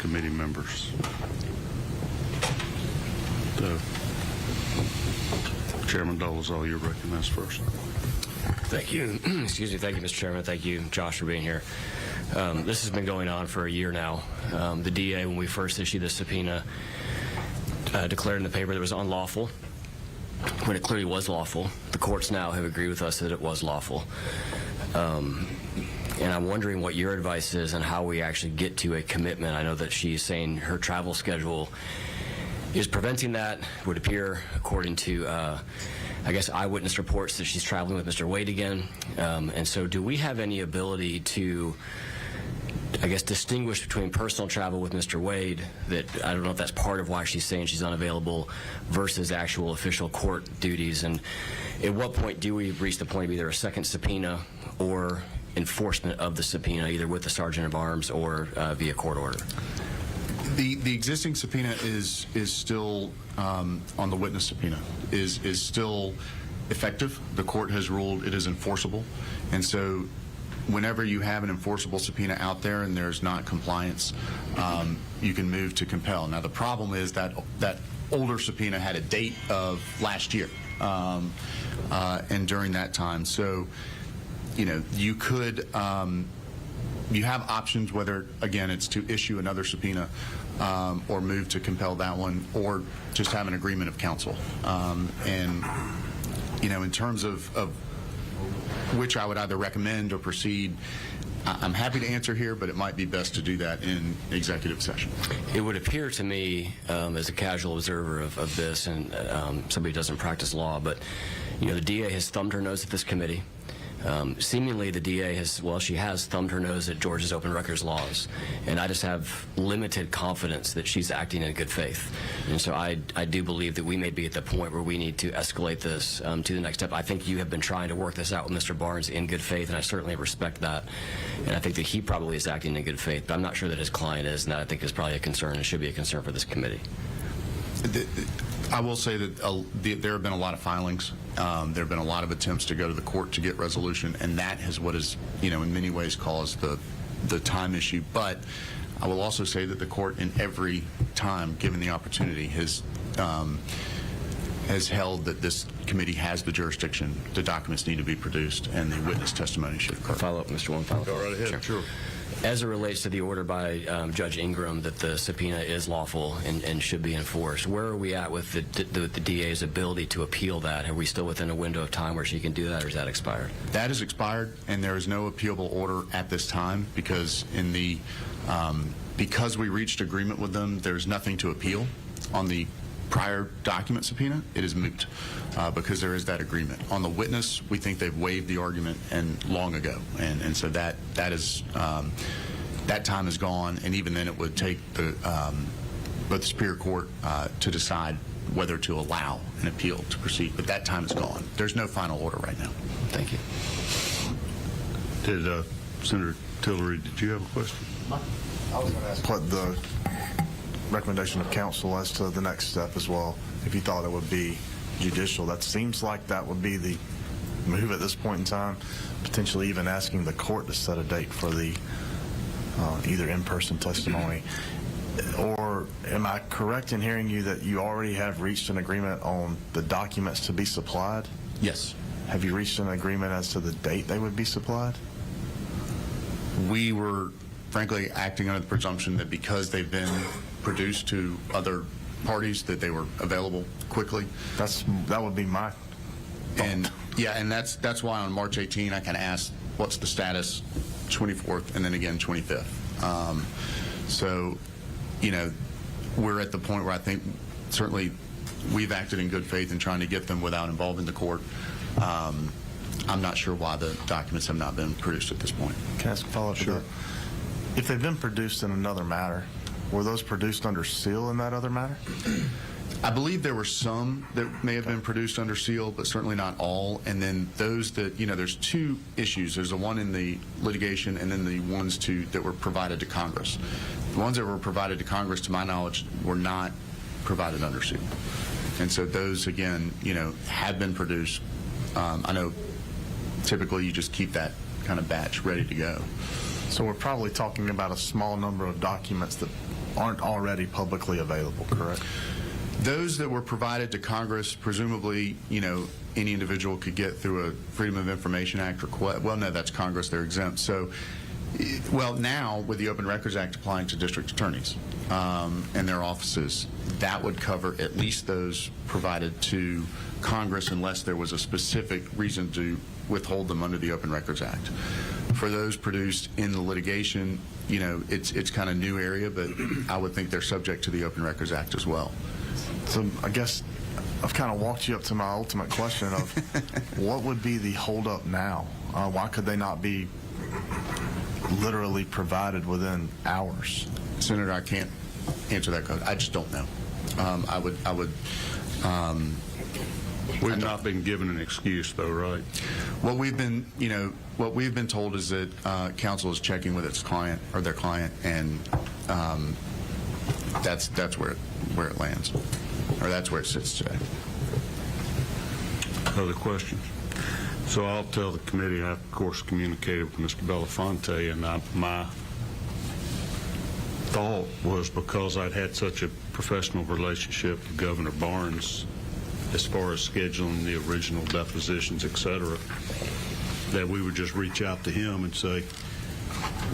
committee members. Chairman Dolezal, you're recognized first. Thank you. Excuse me. Thank you, Mr. Chairman. Thank you, Josh, for being here. This has been going on for a year now. The DA, when we first issued the subpoena, declared in the paper that it was unlawful, when it clearly was lawful. The courts now have agreed with us that it was lawful. And I'm wondering what your advice is on how we actually get to a commitment. I know that she's saying her travel schedule is preventing that. It would appear, according to, I guess, eyewitness reports, that she's traveling with Mr. Wade again. And so do we have any ability to, I guess, distinguish between personal travel with Mr. Wade, that I don't know if that's part of why she's saying she's unavailable, versus actual official court duties? And at what point do we reach the point of either a second subpoena or enforcement of the subpoena, either with the Sergeant of Arms or via court order? The existing subpoena is still on the witness subpoena is still effective. The court has ruled it is enforceable, and so whenever you have an enforceable subpoena out there and there's not compliance, you can move to compel. Now the problem is that that older subpoena had a date of last year, and during that time, so you know, you could. You have options, whether, again, it's to issue another subpoena or move to compel that one, or just have an agreement of counsel. And, you know, in terms of which I would either recommend or proceed, I'm happy to answer here, but it might be best to do that in executive session. It would appear to me, as a casual observer of this, and somebody who doesn't practice law, but, you know, the DA has thumbed her nose at this committee. Seemingly the DA has, well, she has thumbed her nose at Georgia's open records laws, and I just have limited confidence that she's acting in good faith. And so I do believe that we may be at the point where we need to escalate this to the next step. I think you have been trying to work this out with Mr. Barnes in good faith, and I certainly respect that. And I think that he probably is acting in good faith, but I'm not sure that his client is, and that I think is probably a concern and should be a concern for this committee. I will say that there have been a lot of filings. There have been a lot of attempts to go to the court to get resolution, and that is what has, you know, in many ways caused the time issue. But I will also say that the court, in every time given the opportunity, has held that this committee has the jurisdiction. The documents need to be produced, and the witness testimony should occur. Follow up, Mr. One. Follow up. Go right ahead. Sure. As it relates to the order by Judge Ingram that the subpoena is lawful and should be enforced, where are we at with the DA's ability to appeal that? Are we still within a window of time where she can do that, or is that expired? That is expired, and there is no appealable order at this time because in the because we reached agreement with them, there's nothing to appeal on the prior document subpoena. It is moot because there is that agreement. On the witness, we think they've waived the argument and long ago, and so that is that time is gone. And even then, it would take the both the Superior Court to decide whether to allow an appeal to proceed. But that time is gone. There's no final order right now. Thank you. Did Senator Tillery, did you have a question? I was going to ask what the recommendation of counsel as to the next step as well. If you thought it would be judicial, that seems like that would be the move at this point in time, potentially even asking the court to set a date for the either in-person testimony. Or am I correct in hearing you that you already have reached an agreement on the documents to be supplied? Yes. Have you reached an agreement as to the date they would be supplied? We were, frankly, acting under the presumption that because they've been produced to other parties that they were available quickly. That would be my thought. And yeah, and that's why on March 18 I kind of asked what's the status 24th and then again 25th. So, you know, we're at the point where I think certainly we've acted in good faith in trying to get them without involving the court. I'm not sure why the documents have not been produced at this point. Can I ask a follow-up? Sure. If they've been produced in another matter, were those produced under seal in that other matter? I believe there were some that may have been produced under seal, but certainly not all. And then those that, you know, there's two issues. There's the one in the litigation and then the ones that were provided to Congress. The ones that were provided to Congress, to my knowledge, were not provided under seal. And so those, again, you know, have been produced. I know typically you just keep that kind of batch ready to go. So we're probably talking about a small number of documents that aren't already publicly available, correct? Those that were provided to Congress, presumably, any individual could get through a Freedom of Information Act request. Well, no, that's Congress, they're exempt. So, well, now with the Open Records Act applying to district attorneys and their offices, that would cover at least those provided to Congress unless there was a specific reason to withhold them under the Open Records Act. For those produced in the litigation, it's kind of new area, but I would think they're subject to the Open Records Act as well. So I guess I've kind of walked you up to my ultimate question of what would be the holdup now? Why could they not be literally provided within hours? Senator, I can't answer that question. I just don't know. We've not been given an excuse, though, right? What we've been told is that counsel is checking with its client or their client, and that's where it lands, or that's where it sits today. Other questions? So I'll tell the committee, I, of course, communicated with Mr. Belafonte, and my thought was because I'd had such a professional relationship with Governor Barnes as far as scheduling the original depositions, et cetera, that we would just reach out to him and say,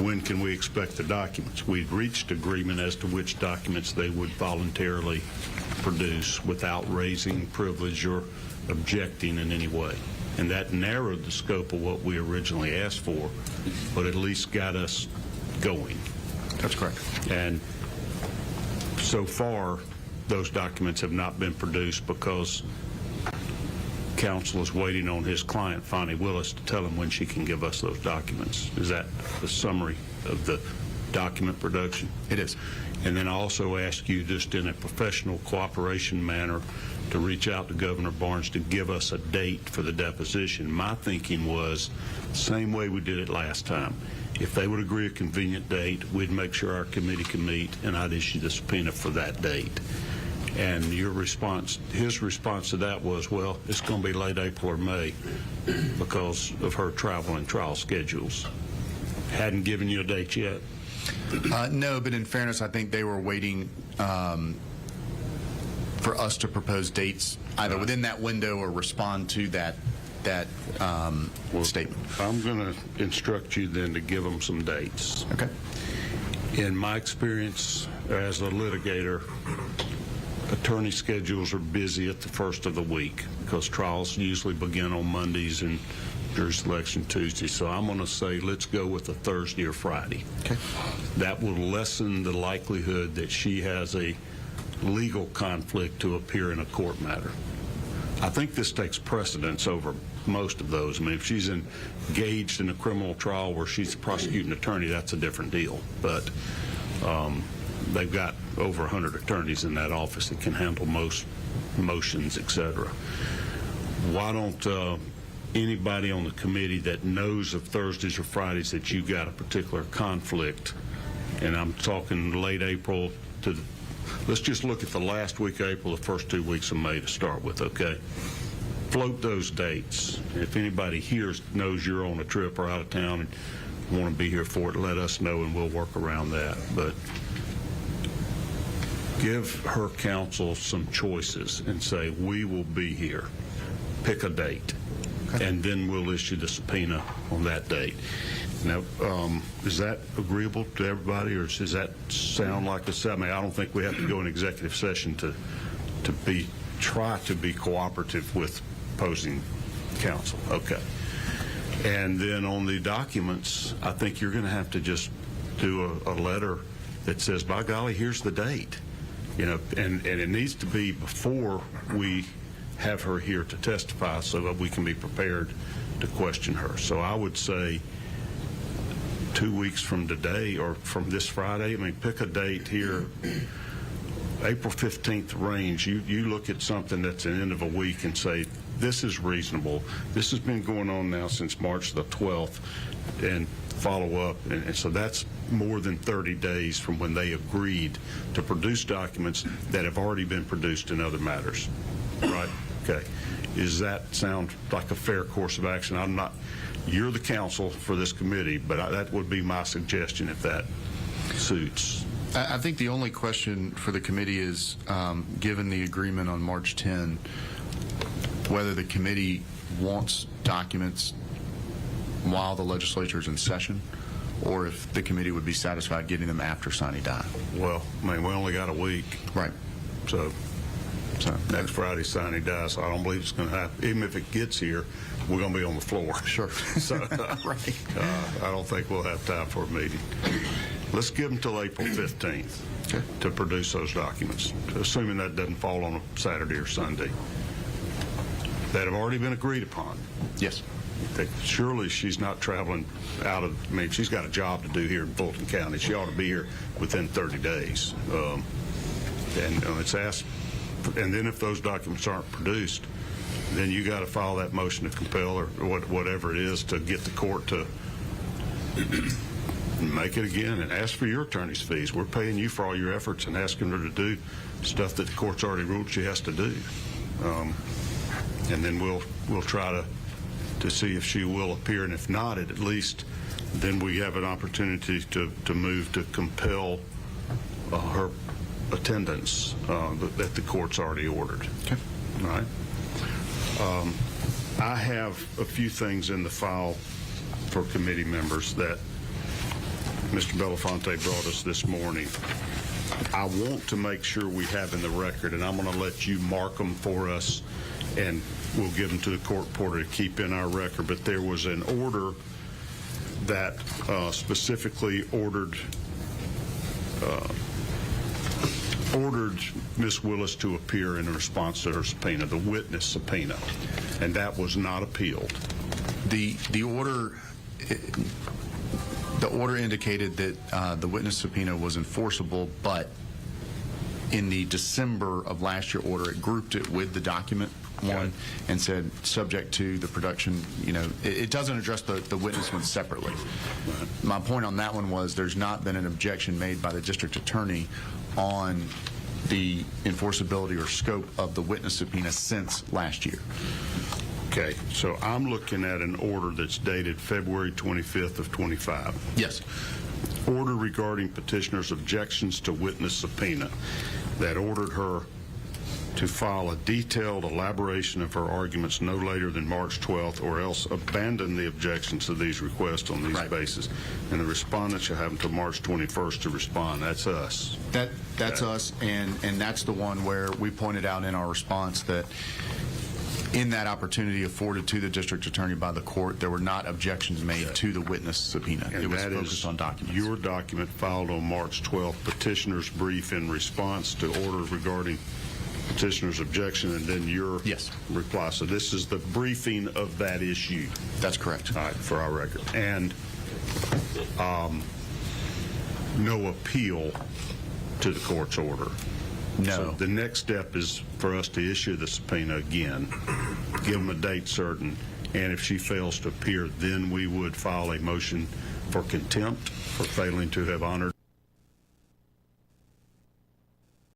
when can we expect the documents? We'd reached agreement as to which documents they would voluntarily produce without raising privilege or objecting in any way. And that narrowed the scope of what we originally asked for, but at least got us going. That's correct. And so far, those documents have not been produced because counsel is waiting on his client, Fonnie Willis, to tell him when she can give us those documents. Is that the summary of the document production? It is. And then I also ask you, just in a professional cooperation manner, to reach out to Governor Barnes to give us a date for the deposition. My thinking was the same way we did it last time. If they would agree a convenient date, we'd make sure our committee can meet, and I'd issue the subpoena for that date. And your response, his response to that was, well, it's going to be late April or May because of her travel and trial schedules. Hadn't given you a date yet? No, but in fairness, I think they were waiting for us to propose dates either within that window or respond to that statement. I'm going to instruct you then to give them some dates. Okay. In my experience as a litigator, attorney schedules are busy at the first of the week because trials usually begin on Mondays and jury selection Tuesday. So I'm going to say let's go with a Thursday or Friday. Okay. That will lessen the likelihood that she has a legal conflict to appear in a court matter. I think this takes precedence over most of those. I mean, if she's engaged in a criminal trial where she's a prosecuting attorney, that's a different deal. But they've got over 100 attorneys in that office that can handle most motions, et cetera. Why don't anybody on the committee that knows of Thursdays or Fridays that you got a particular conflict, and I'm talking late April to let's just look at the last week of April, the first 2 weeks of May to start with, okay? Float those dates. If anybody here knows you're on a trip or out of town and want to be here for it, let us know and we'll work around that. But give her counsel some choices and say, we will be here. Pick a date. Okay. And then we'll issue the subpoena on that date. Now, is that agreeable to everybody, or does that sound like a, I mean, I don't think we have to go in executive session to try to be cooperative with opposing counsel. Okay. And then on the documents, I think you're going to have to just do a letter that says, by golly, here's the date. You know, and it needs to be before we have her here to testify so that we can be prepared to question her. So I would say 2 weeks from today or from this Friday, I mean, pick a date here. April 15th range, you look at something that's the end of a week and say, this is reasonable. This has been going on now since March the 12th, and follow up. And so that's more than 30 days from when they agreed to produce documents that have already been produced in other matters. Right? Okay. Does that sound like a fair course of action? I'm not, you're the counsel for this committee, but that would be my suggestion if that suits. I think the only question for the committee is, given the agreement on March 10, whether the committee wants documents while the legislature is in session, or if the committee would be satisfied getting them after sine die. Well, I mean, we only got a week, Right. so next Friday sine die, so I don't believe it's going to happen. Even if it gets here, we're going to be on the floor. Sure. So Right. I don't think we'll have time for a meeting. Let's give them till April 15th Okay. to produce those documents, assuming that doesn't fall on a Saturday or Sunday, that have already been agreed upon. Yes. Surely she's not traveling out of, I mean, she's got a job to do here in Fulton County. She ought to be here within 30 days. And it's asked, and then if those documents aren't produced, then you got to file that motion to compel or whatever it is to get the court to make it again and ask for your attorney's fees. We're paying you for all your efforts and asking her to do stuff that the court's already ruled she has to do. And then we'll try to see if she will appear, and if not, at least then we have an opportunity to move to compel her attendance that the court's already ordered. Okay. All right. I have a few things in the file for committee members that Mr. Belafonte brought us this morning. I want to make sure we have in the record, and I'm going to let you mark them for us, and we'll give them to the court reporter to keep in our record. But there was an order that specifically ordered Ms. Willis to appear in response to her subpoena, the witness subpoena, and that was not appealed. The order indicated that the witness subpoena was enforceable, but in the December of last year order, it grouped it with the document one and said subject to the production. You know, it doesn't address the witness one separately. My point on that one was there's not been an objection made by the district attorney on the enforceability or scope of the witness subpoena since last year. Okay, so I'm looking at an order that's dated February 25th of 25. Yes. Order regarding petitioner's objections to witness subpoena that ordered her to file a detailed elaboration of her arguments no later than March 12th, or else abandon the objections to these requests on these Right. bases. And the respondent shall have until March 21st to respond. That's us. That's us, and that's the one where we pointed out in our response that in that opportunity afforded to the district attorney by the court, there were not objections made to the witness subpoena. And it was that focused is on documents. your document filed on March 12th, petitioner's brief in response to order regarding petitioner's objection, and then your Yes. reply. So this is the briefing of that issue. That's correct. All right, for our record. And no appeal to the court's order. No. So the next step is for us to issue the subpoena again, give them a date certain, and if she fails to appear, then we would file a motion for contempt for failing to have honored